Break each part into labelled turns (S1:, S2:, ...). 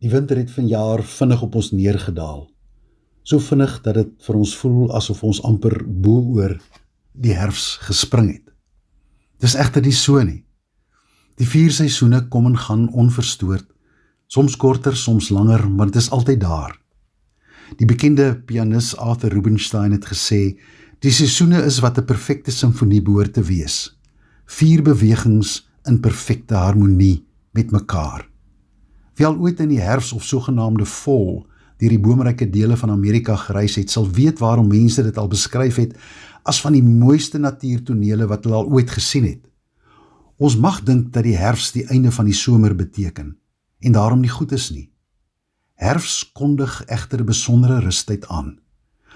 S1: Die winter het vanjaar vinnig op ons neergedaal. So vinnig dat dit vir ons voel asof ons amper bo-oor die herfs gespring het. Dis egter nie so nie. Die 4 seisoene kom en gaan onverstoord, soms korter, soms langer, maar dit is altyd daar. Die bekende pianis Arthur Rubinstein het gesê, die seisoene is wat 'n perfekte simfonie behoort te wees. 4 bewegings in perfekte harmonie met mekaar. Wie al ooit in die herfs of sogenaamde fall deur die boomryke dele van Amerika gereis het, sal weet waarom mense dit al beskryf het as van die mooiste natuurtonele wat hulle al ooit gesien het. Ons mag dink dat die herfs die einde van die somer beteken, en daarom nie goed is nie. Herfs kondig egter 'n besondere rustyd aan.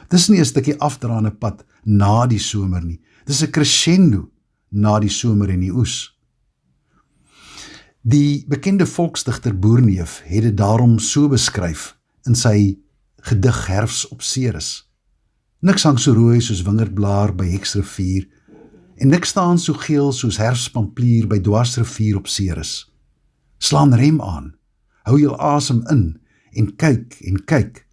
S1: Dis nie 'n stukkie afdraande pad na die somer nie, dis 'n crescendo na die somer en die oes. Die bekende volksdigter Boerneef het dit daarom so beskryf in sy gedig Herfs op Ceres. Niks hang so rooi soos wingerdblaar by Heksrivier, en niks staan so geel soos herfspamplier by Dwarsrivier op Ceres. Slaan rem aan, hou jou asem in, en kyk,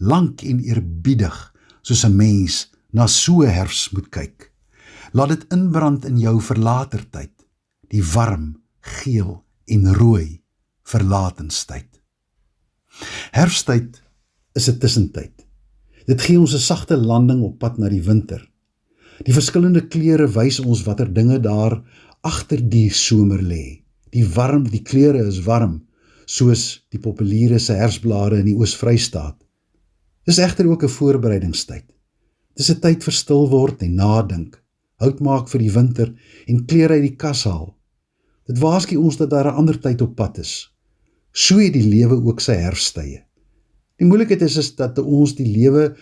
S1: lank en eerbiedig, soos 'n mens na so 'n herfs moet kyk. Laat dit inbrand in jou verlatertyd, die warm, geel en rooi verlatenstyd. Herfsttyd is 'n tussentyd. Dit gee ons 'n sagte landing op pad na die winter. Die verskillende kleure wys ons watter dinge daar agter die somer lê. Die kleure is warm, soos die populiere se herfsblare in die Oos-Vrystaat. Dis egter ook 'n voorbereidingstyd. Dis 'n tyd vir stil word en nadink, hout maak vir die winter en klere uit die kas haal. Dit waarsku ons dat daar 'n ander tyd op pad is. So het die lewe ook sy herfsttye. Die moeilikheid is dat ons die lewe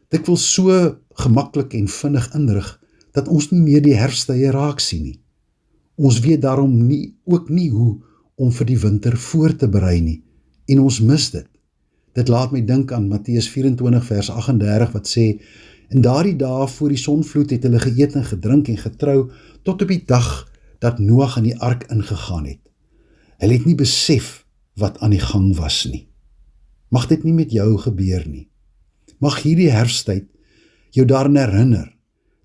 S1: dikwels so gemaklik en vinnig inrig, dat ons nie meer die herfsttye raak sien nie. Ons weet daarom ook nie hoe om vir die winter voor te berei nie, en ons mis dit. Dit laat my dink aan Matteus 24 vers 38 wat sê, in daardie dae voor die sonvloed het hulle geëet en gedrink en getrou, tot op die dag dat Noag in die ark ingegaan het. Hulle het nie besef wat aan die gang was nie. Mag dit nie met jou gebeur nie. Mag hierdie herfsttyd jou daaraan herinner,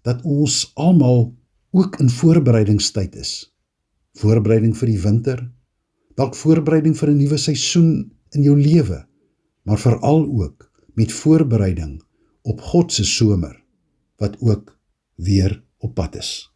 S1: dat ons almal ook in voorbereidingstyd is. Voorbereiding vir die winter, dalk voorbereiding vir 'n nuwe seisoen in jou lewe, maar veral ook met voorbereiding op God se somer, wat ook weer op pad is.